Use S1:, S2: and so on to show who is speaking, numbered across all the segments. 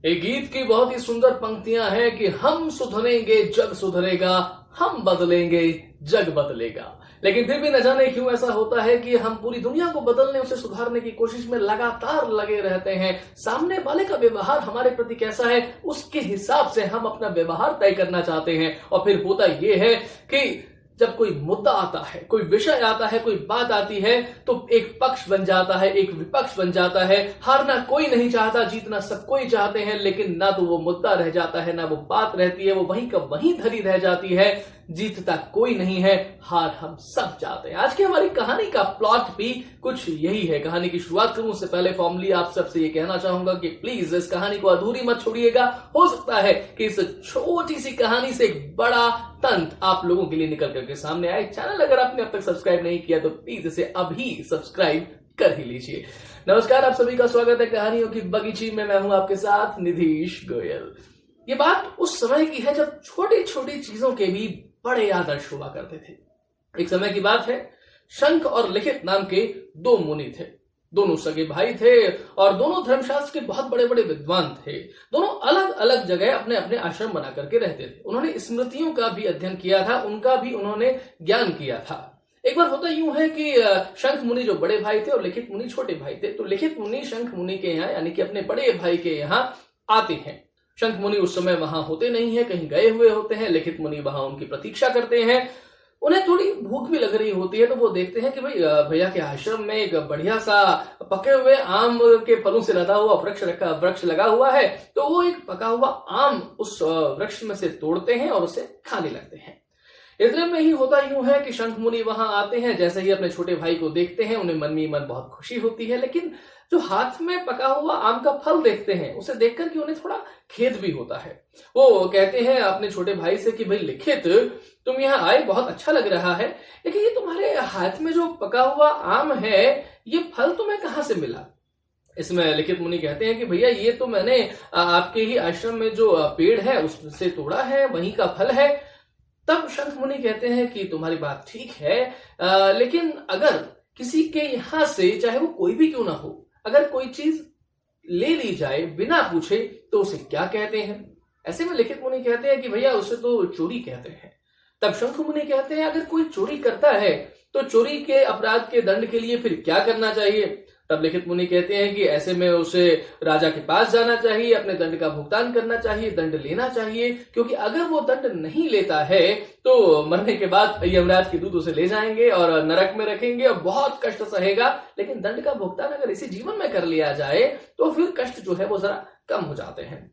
S1: एक गीत की बहुत ही सुंदर पंक्तियां हैं कि हम सुधरेंगे जग सुधरेगा, हम बदलेंगे जग बदलेगा। लेकिन फिर भी न जाने क्यों ऐसा होता है कि हम पूरी दुनिया को बदलने, उसे सुधारने की कोशिश में लगातार लगे रहते हैं। सामने वाले का व्यवहार हमारे प्रति कैसा है, उसके हिसाब से हम अपना व्यवहार तय करना चाहते हैं। और फिर होता यह है कि जब कोई मुद्दा आता है, कोई विषय आता है, कोई बात आती है, तो एक पक्ष बन जाता है, एक विपक्ष बन जाता है। हारना कोई नहीं चाहता, जीतना सब कोई चाहते हैं, लेकिन ना तो वो मुद्दा रह जाता है, ना वो बात रहती है, वो वहीं का वहीं धरी रह जाती है। जीतता कोई नहीं है, हार हम सब चाहते हैं। आज की हमारी कहानी का प्लॉट भी कुछ यही है। कहानी की शुरुआत करूं उससे पहले फॉर्मली आप सबसे ये कहना चाहूंगा कि प्लीज इस कहानी को अधूरी मत छोड़िएगा। हो सकता है कि इस छोटी सी कहानी से एक बड़ा तंत्र आप लोगों के लिए निकल करके सामने आए। चैनल अगर आपने अब तक सब्सक्राइब नहीं किया तो प्लीज इसे अभी सब्सक्राइब कर ही लीजिए। नमस्कार, आप सभी का स्वागत है कहानियों की बगीची में। मैं हूं आपके साथ निधीश गोयल। ये बात उस समय की है जब छोटी छोटी चीजों के भी बड़े आदर्श हुआ करते थे। एक समय की बात है, शंख और लिखित नाम के दो मुनि थे। दोनों सगे भाई थे और दोनों धर्मशास्त्र के बहुत बड़े बड़े विद्वान थे। दोनों अलग अलग जगह अपने अपने आश्रम बना करके रहते थे। उन्होंने स्मृतियों का भी अध्ययन किया था, उनका भी उन्होंने ज्ञान किया था। एक बार होता यूं है कि शंख मुनि जो बड़े भाई थे और लिखित मुनि छोटे भाई थे। तो लिखित मुनि शंख मुनि के यहाँ यानी कि अपने बड़े भाई के यहाँ आते हैं। शंख मुनि उस समय वहां होते नहीं है, कहीं गए हुए होते हैं। लिखित मुनि वहां उनकी प्रतीक्षा करते हैं। उन्हें थोड़ी भूख भी लग रही होती है, तो वो देखते हैं कि भाई भैया के आश्रम में एक बढ़िया सा पके हुए आम के फलों से लदा हुआ वृक्ष लगा हुआ है। तो वो एक पका हुआ आम उस वृक्ष में से तोड़ते हैं और उसे खाने लगते हैं। इतने में ही होता यूं है कि शंख मुनि वहां आते हैं। जैसे ही अपने छोटे भाई को देखते हैं, उन्हें मन ही मन बहुत खुशी होती है। लेकिन जो हाथ में पका हुआ आम का फल देखते हैं, उसे देखकर कि उन्हें थोड़ा खेद भी होता है। वो कहते हैं अपने छोटे भाई से कि भाई लिखित, तुम यहाँ आए, बहुत अच्छा लग रहा है, लेकिन ये तुम्हारे हाथ में जो पका हुआ आम है, ये फल तुम्हें कहाँ से मिला? इसमें लिखित मुनि कहते हैं कि भैया ये तो मैंने आपके ही आश्रम में जो पेड़ है उससे तोड़ा है, वहीं का फल है। तब शंख मुनि कहते हैं कि तुम्हारी बात ठीक है, लेकिन अगर किसी के यहां से, चाहे वो कोई भी क्यों ना हो, अगर कोई चीज ले ली जाए बिना पूछे तो उसे क्या कहते हैं? ऐसे में लिखित मुनि कहते हैं कि भैया उसे तो चोरी कहते हैं। तब शंख मुनि कहते हैं अगर कोई चोरी करता है तो चोरी के अपराध के दंड के लिए फिर क्या करना चाहिए? तब लिखित मुनि कहते हैं कि ऐसे में उसे राजा के पास जाना चाहिए, अपने दंड का भुगतान करना चाहिए, दंड लेना चाहिए, क्योंकि अगर वो दंड नहीं लेता है तो मरने के बाद यमराज के दूत उसे ले जाएंगे और नरक में रखेंगे और बहुत कष्ट सहेगा। लेकिन दंड का भुगतान अगर इसी जीवन में कर लिया जाए तो फिर कष्ट जो है वो जरा कम हो जाते हैं।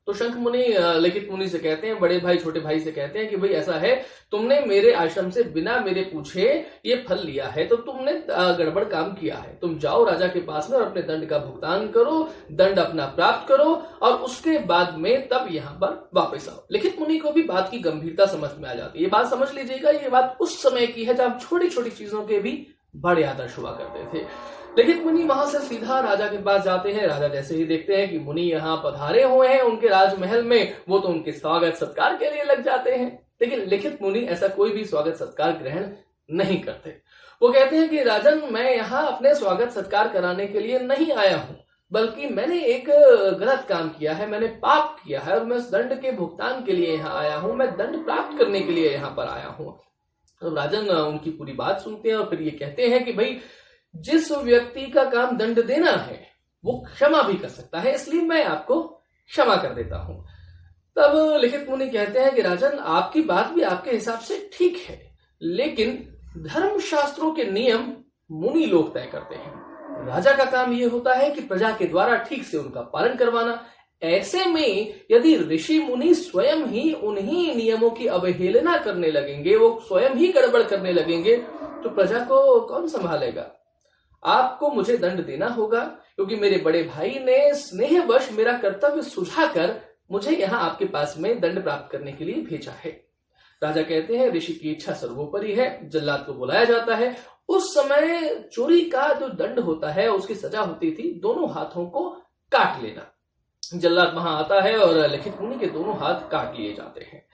S1: तो शंख मुनि लिखित मुनि से कहते हैं, बड़े भाई छोटे भाई से कहते हैं कि भाई ऐसा है, तुमने मेरे आश्रम से बिना मेरे पूछे ये फल लिया है, तो तुमने गड़बड़ काम किया है। तुम जाओ राजा के पास में और अपने दंड का भुगतान करो, दंड अपना प्राप्त करो और उसके बाद में तब यहाँ पर वापस आओ। लिखित मुनि को भी बात की गंभीरता समझ में आ जाती है। ये बात समझ लीजिएगा, ये बात उस समय की है जब छोटी छोटी चीजों के भी बड़े आदर्श हुआ करते थे। लिखित मुनि वहां से सीधा राजा के पास जाते हैं। राजा जैसे ही देखते हैं कि मुनि यहाँ पधारे हुए हैं उनके राजमहल में, वो तो उनके स्वागत सत्कार के लिए लग जाते हैं। लेकिन लिखित मुनि ऐसा कोई भी स्वागत सत्कार ग्रहण नहीं करते। वो कहते हैं कि राजन, मैं यहाँ अपने स्वागत सत्कार कराने के लिए नहीं आया हूँ, बल्कि मैंने एक गलत काम किया है, मैंने पाप किया है और मैं उस दंड के भुगतान के लिए यहाँ आया हूँ, मैं दंड प्राप्त करने के लिए यहाँ पर आया हूँ। तो राजन उनकी पूरी बात सुनते हैं और फिर ये कहते हैं कि भाई जिस व्यक्ति का काम दंड देना है वो क्षमा भी कर सकता है, इसलिए मैं आपको क्षमा कर देता हूं। तब लिखित मुनि कहते हैं कि राजन, आपकी बात भी आपके हिसाब से ठीक है, लेकिन धर्मशास्त्रों के नियम मुनि लोग तय करते हैं। राजा का काम यह होता है कि प्रजा के द्वारा ठीक से उनका पालन करवाना। ऐसे में यदि ऋषि मुनि स्वयं ही उन्हीं नियमों की अवहेलना करने लगेंगे, वो स्वयं ही गड़बड़ करने लगेंगे, तो प्रजा को कौन संभालेगा? आपको मुझे दंड देना होगा, क्योंकि मेरे बड़े भाई ने स्नेहवश मेरा कर्तव्य सुझाकर मुझे यहाँ आपके पास में दंड प्राप्त करने के लिए भेजा है। राजा कहते हैं ऋषि की इच्छा सर्वोपरि है। जल्लाद को बुलाया जाता है। उस समय चोरी का जो दंड होता है उसकी सजा होती थी दोनों हाथों को काट लेना। जल्लाद वहां आता है और लिखित मुनि के दोनों हाथ काट लिए जाते हैं।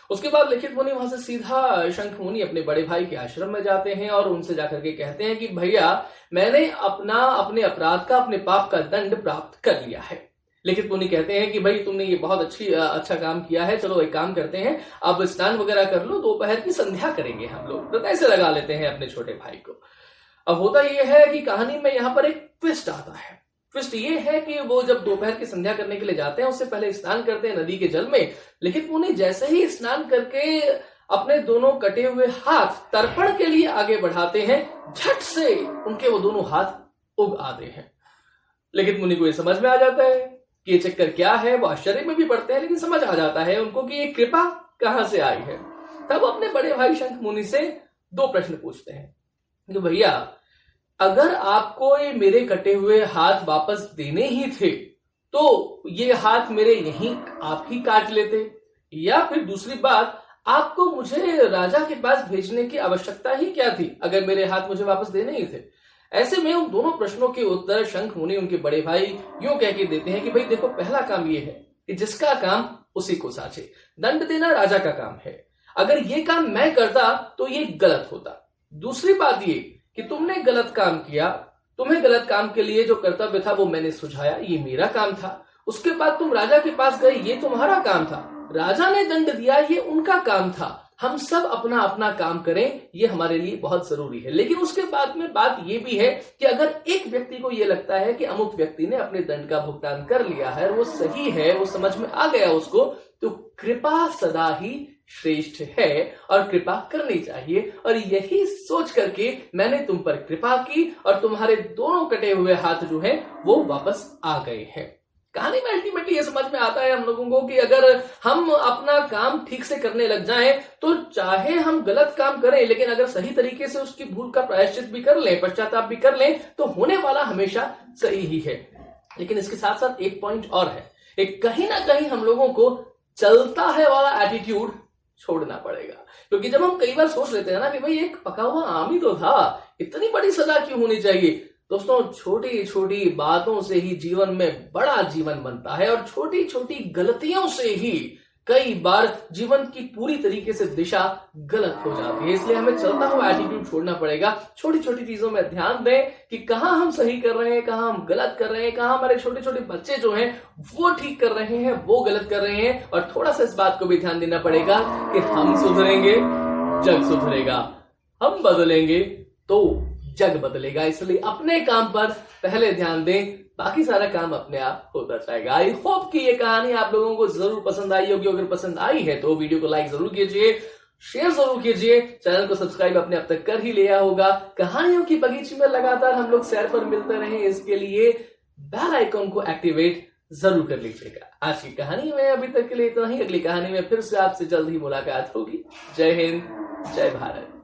S1: उसके बाद लिखित मुनि वहां से सीधा शंख मुनि अपने बड़े भाई के आश्रम में जाते हैं और उनसे जाकर के कहते हैं कि भैया, मैंने अपने अपराध का, अपने पाप का दंड प्राप्त कर लिया है। लिखित मुनि कहते हैं कि भाई तुमने ये बहुत अच्छा काम किया है, चलो एक काम करते हैं, अब स्नान वगैरह कर लो, दोपहर की संध्या करेंगे हम लोग। तो ऐसे लगा लेते हैं अपने छोटे भाई को। अब होता यह है कि कहानी में यहां पर एक ट्विस्ट आता है। ट्विस्ट ये है कि वो जब दोपहर की संध्या करने के लिए जाते हैं, उससे पहले स्नान करते हैं नदी के जल में। लिखित मुनि जैसे ही स्नान करके अपने दोनों कटे हुए हाथ तर्पण के लिए आगे बढ़ाते हैं, झट से उनके वो दोनों हाथ उग आते हैं। लिखित मुनि को ये समझ में आ जाता है कि ये चक्कर क्या है। वो आश्चर्य में भी पड़ते हैं, लेकिन समझ आ जाता है उनको कि ये कृपा कहां से आई है। तब अपने बड़े भाई शंख मुनि से दो प्रश्न पूछते हैं कि भैया, अगर आपको ये मेरे कटे हुए हाथ वापस देने ही थे तो ये हाथ मेरे यहीं आप ही काट लेते, या फिर दूसरी बात, आपको मुझे राजा के पास भेजने की आवश्यकता ही क्या थी अगर मेरे हाथ मुझे वापस देने ही थे। ऐसे में उन दोनों प्रश्नों के उत्तर शंख मुनि उनके बड़े भाई यूं कह के देते हैं कि भाई देखो, पहला काम ये है कि जिसका काम उसी को साचे, दंड देना राजा का काम है। अगर ये काम मैं करता तो ये गलत होता। दूसरी बात ये कि तुमने गलत काम किया, तुम्हें गलत काम के लिए जो कर्तव्य था वो मैंने सुझाया, ये मेरा काम था। उसके बाद तुम राजा के पास गए, ये तुम्हारा काम था। राजा ने दंड दिया, ये उनका काम था। हम सब अपना अपना काम करें, ये हमारे लिए बहुत जरूरी है। लेकिन उसके बाद में बात ये भी है कि अगर एक व्यक्ति को ये लगता है कि अमुक व्यक्ति ने अपने दंड का भुगतान कर लिया है, वो सही है, वो समझ में आ गया उसको, तो कृपा सदा ही श्रेष्ठ है और कृपा करनी चाहिए। और यही सोच करके मैंने तुम पर कृपा की और तुम्हारे दोनों कटे हुए हाथ जो हैं वो वापस आ गए हैं। कहानी में अल्टीमेटली ये समझ में आता है हम लोगों को कि अगर हम अपना काम ठीक से करने लग जाएं तो चाहे हम गलत काम करें, लेकिन अगर सही तरीके से उसकी भूल का प्रायश्चित भी कर लें, पश्चाताप भी कर लें, तो होने वाला हमेशा सही ही है। लेकिन इसके साथ साथ एक पॉइंट और है, एक कहीं ना कहीं हम लोगों को चलता है वाला एटीट्यूड छोड़ना पड़ेगा। क्योंकि जब हम कई बार सोच लेते हैं ना कि भाई एक पका हुआ आम ही तो था, इतनी बड़ी सजा क्यों होनी चाहिए। दोस्तों, छोटी छोटी बातों से ही जीवन में बड़ा जीवन बनता है और छोटी छोटी गलतियों से ही कई बार जीवन की पूरी तरीके से दिशा गलत हो जाती है। इसलिए हमें चलता हुआ एटीट्यूड छोड़ना पड़ेगा। छोटी छोटी चीजों में ध्यान दें कि कहां हम सही कर रहे हैं, कहां हम गलत कर रहे हैं, कहां हमारे छोटे छोटे बच्चे जो हैं वो ठीक कर रहे हैं, वो गलत कर रहे हैं। और थोड़ा सा इस बात को भी ध्यान देना पड़ेगा कि हम सुधरेंगे, जग सुधरेगा। हम बदलेंगे तो जग बदलेगा। इसलिए अपने काम पर पहले ध्यान दें, बाकी सारा काम अपने आप होता जाएगा। आई होप कि ये कहानी आप लोगों को जरूर पसंद आई होगी। अगर पसंद आई है तो वीडियो को लाइक जरूर कीजिए, शेयर जरूर कीजिए, चैनल को सब्सक्राइब अपने अब तक कर ही लिया होगा। कहानियों की बगीचे में लगातार हम लोग सैर पर मिलते रहे, इसके लिए बेल आइकॉन को एक्टिवेट जरूर कर लीजिएगा। आज की कहानी में अभी तक के लिए इतना ही। अगली कहानी में फिर से आपसे जल्द ही मुलाकात होगी। जय हिंद, जय भारत।